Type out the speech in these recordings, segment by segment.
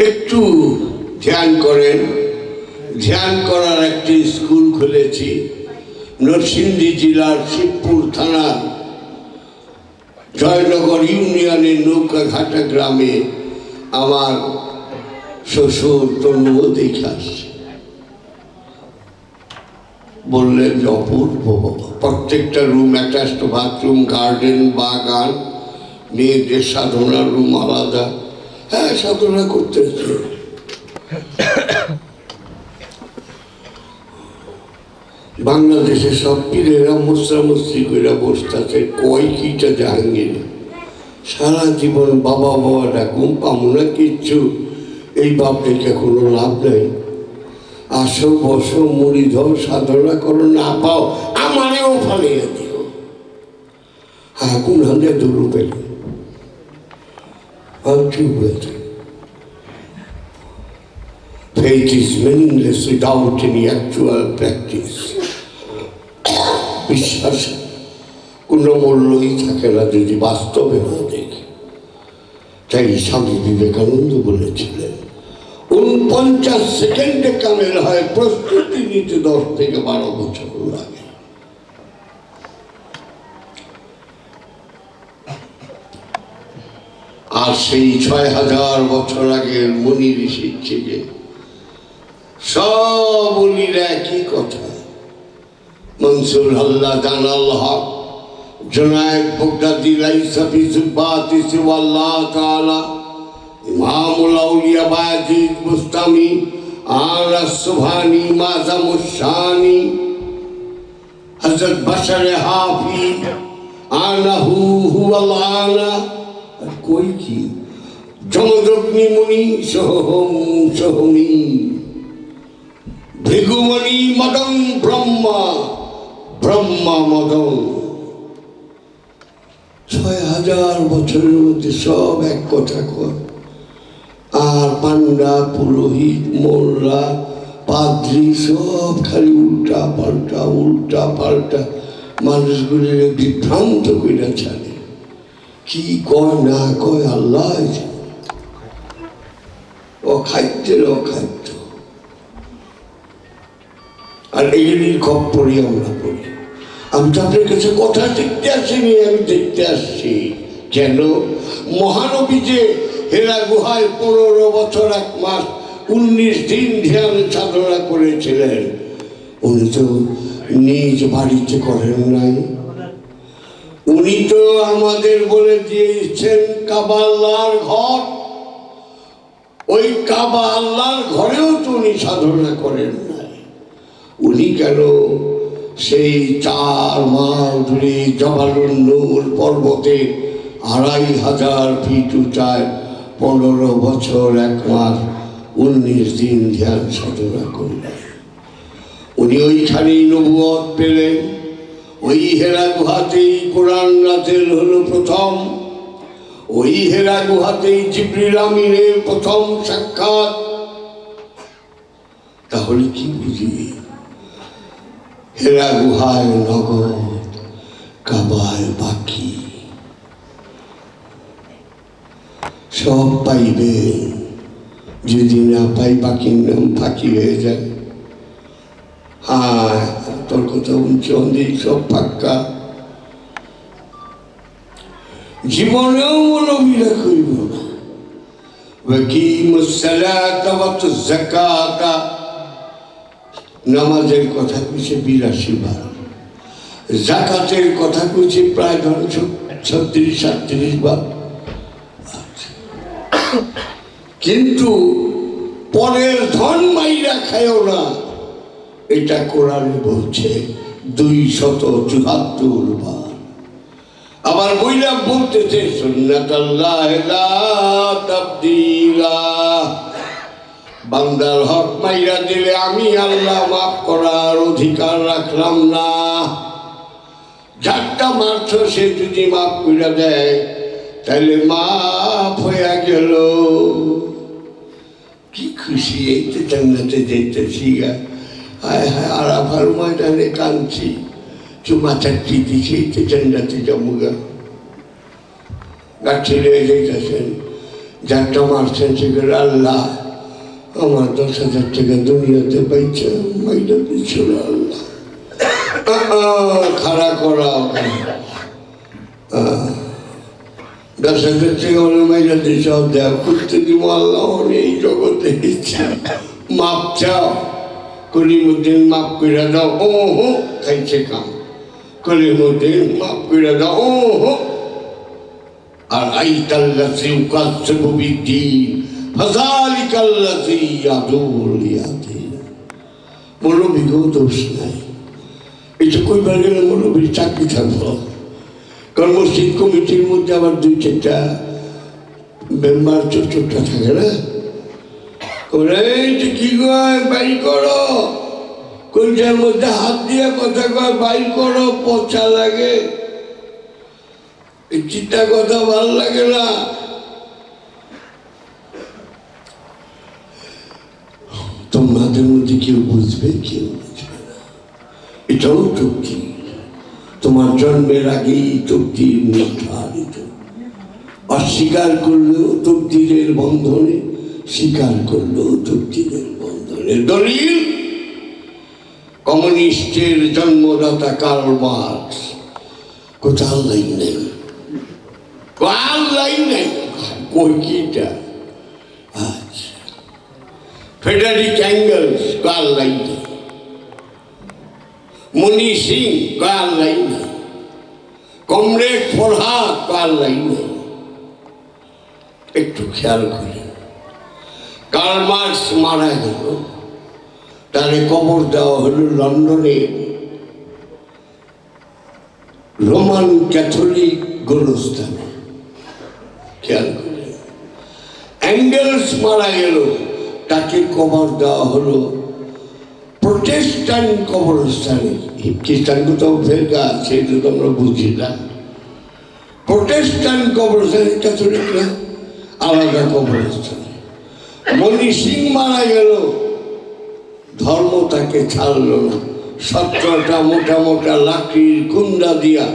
একটু ধ্যান করেন। ধ্যান করার একটি স্কুল খুলেছি নরসিংদী জেলার শিবপুর থানার জয়নগর ইউনিয়নের নৌকাঘাটা গ্রামে। আমার শ্বশুর তনুও দেখে আসছে, বললেন যে অপূর্ব, প্রত্যেকটা রুম অ্যাটাচড বাথরুম, গার্ডেন, বাগান, মেয়েদের সাধনার রুম আলাদা। হ্যাঁ, সাধনা করতেছে। বাংলাদেশের সব পীরেরা মুসরামুসরি করে বসতেছে, কয় কিটা জাহাঙ্গীর সারা জীবন বাবা বাবা ডাকুন পাবো না কিচ্ছু। এই বাপ দেখে কোনো লাভ নেই। আসো বসো, মুড়ি ধর, সাধনা করো, না পাও আমারেও ফালিয়ে দিও। হ্যাঁ, কোন হাতে দূর পেল চুপ হয়েছে। Faith is meaningless without any actual practice. বিশ্বাস কোনো মূল্যই থাকে না যদি বাস্তবে না দেখি। তাই স্বামী বিবেকানন্দ বলেছিলেন 49 সেকেন্ডে কামেল হয়, প্রস্তুতি নিতে 10 থেকে 12 বছর লাগে। আর সেই 6000 বছর আগের মুনি ঋষির থেকে সব উনির একই কথা। মনসুর আল্লাহ জানাল হক জুনায়েদ বগদাদি লাইসা ফি যুবাতি সিওয়া আল্লাহ তাআলা, ইমামুল আউলিয়া বাজিদ বুস্তামি আলা সুবহানি মাজামুশানি, হযরত বশরে হাফিজ আনাহু হুয়াল আনা। আর কই কি জমদগ্নি মুনি সহমি ভৃগুমণি মদন ব্রহ্মা ব্রহ্মা মদন। 6000 বছরের মধ্যে সব এক কথা কয়। আর পান্ডা, পুরোহিত, মোল্লা, পাদ্রী সব খালি উল্টা পাল্টা মানুষগুলির বিভ্রান্ত করে ছাড়ে। কি কয় না কয় আল্লাহ জানে। অখাদ্যের অখাদ্য। আর এইগুলির খপ্পরই আমরা পড়ি। আমি তো আপনার কাছে কথা দেখতে আসিনি, আমি দেখতে আসছি। কেন? মহানবী যে হেরা গুহায় 15 বছর 1 মাস 19 দিন ধ্যান সাধনা করেছিলেন, উনি তো নিজ বাড়িতে করেন নাই। উনি তো আমাদের বলে দিয়েছেন কাবা আল্লাহর ঘর। ওই কাবা আল্লাহর ঘরেও তো উনি সাধনা করেন নাই। উনি কেন সেই 4 মাইল দূরে জবালুন নূর পর্বতে 2500 ফিট উঁচায় 15 বছর 1 মাস 19 দিন ধ্যান সাধনা করলেন। উনি ওইখানেই নবুয়ত পেলেন। ওই হেরা গুহাতেই কোরআন নাযিল হলো প্রথম। ওই হেরা গুহাতেই জিবরিল আমিনের প্রথম সাক্ষাৎ। তাহলে কি বুঝি? হেরা গুহায় নগদ, কাবায় বাকি। সব পাইবে, যদি না পাই বাকির নাম ফাঁকি হয়ে যায়। হ্যাঁ, তোর কথা বলছি, সব ফাঁকা। জীবনেও মনোবিরা করিব না। নামাজের কথা কইছে 82 বার, যাকাতের কথা কইছে প্রায় 36-37 বার। কিন্তু পরের ধন মাইরা খায়ও না, এটা কোরআনে বলছে 274 বার। আবার বইলা বলতেছে সুন্নাতাল্লাহ লা তাবদীলা, বান্দার হক মাইরা দিলে আমি আল্লাহ মাফ করার অধিকার রাখলাম না। যারটা মারছ সে যদি মাফ করে দেয় তাহলে মাফ হয়ে গেল। কি খুশি, এই তো জান্নাতে যেতেছি। হায় হায়, আরাফার ময়দানে কাঁদছি, চুমা চারটি দিছি, এই তো জান্নাতে যাবো গা। গাছি রয়ে যাইতেছেন যারটা মারছেন সে করে আল্লাহ আমার 10,000 টাকা দুনিয়াতে পাইছে মাইটা দিচ্ছিল আল্লাহ খাড়া করা 10,000 টাকা হলে মাইটা দিচ্ছ দেখ খুঁজতে দিব আল্লাহ এই জগতে ইচ্ছা মাপ চাও কলিমুদ্দিন মাপ করে দাও ও হো খাইছে কাম কলিমুদ্দিন মাপ করে দাও ও হো আর আইতাল্লাযী ইউকাযযিবু বিদ্দীন ফাযালিকাল্লাযী ইয়াদুল ইয়াতীম মৌলবীকেও দোষ নাই এটা কইবার গেলে মৌলবীর চাকরি থাকবো কারণ মসজিদ কমিটির মধ্যে আবার 2-4টা মেম্বার ছোটটা থাকে না কি কয় বাইর করো কোনটার মধ্যে হাত দিয়ে কথা কয় বাইর করো পচা লাগে এই চিন্তা কথা ভাল লাগে না তোমাদের মধ্যে কেউ বুঝবে কেউ বুঝবে না এটাও চুক্তি তোমার জন্মের আগেই চুক্তি নির্ধারিত অস্বীকার করলেও তকদিরের বন্ধনে স্বীকার করলেও তকদিরের বন্ধনে দলিল কমিউনিস্টের জন্মদাতা কার্ল মার্কস কোথাও লাইন নেই লাইন নেই কই কিটা আচ্ছা ফেডারিক অ্যাঙ্গেলস কার লাইন নেই মনি সিং কার লাইন নেই কমরেড ফরহাদ কার লাইন নেই একটু খেয়াল করে কার্ল মার্কস মারা গেল তারে কবর দেওয়া হলো লন্ডনে রোমান ক্যাথলিক গোরস্থানে খেয়াল করে অ্যাঙ্গেলস মারা গেল তাকে কবর দেওয়া হলো প্রোটেস্ট্যান্ট কবরস্থানে খ্রিস্টান কোথাও ফেরকা আছে এটা তো আমরা বুঝি না প্রোটেস্ট্যান্ট কবরস্থানে ক্যাথলিকরা আলাদা কবরস্থানে মনি সিং মারা গেল ধর্ম তাকে ছাড়ল না 17টা মোটা মোটা লাঠির কুন্ডা দিয়া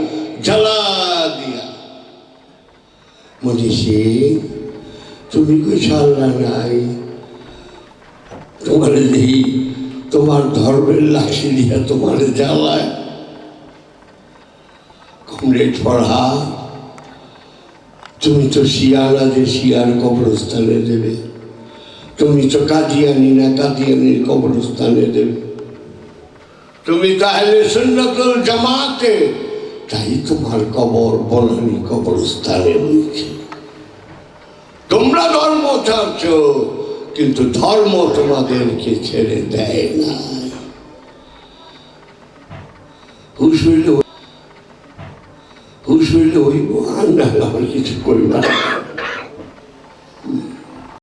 জ্বালা দিয়া মনি সিং তুমি কই ছাড়লা নাই তোমার দেখি তোমার ধর্মের লাঠি দিয়া তোমার জ্বালায় কমরেড ফরহাদ তুমি তো শিয়ারা যে শিয়ার কবরস্থানে দেবে তুমি তো কাদিয়ানি না কাদিয়ানির কবরস্থানে দেবে তুমি তাহলে সুন্নাতুল জামাতে তাই তোমার কবর বনানী কবরস্থানে হয়েছে তোমরা ধর্ম ছাড়ছ কিন্তু ধর্ম তোমাদেরকে ছেড়ে দেয় না হুশ হইলে হইব আর না আমার কিছু করবা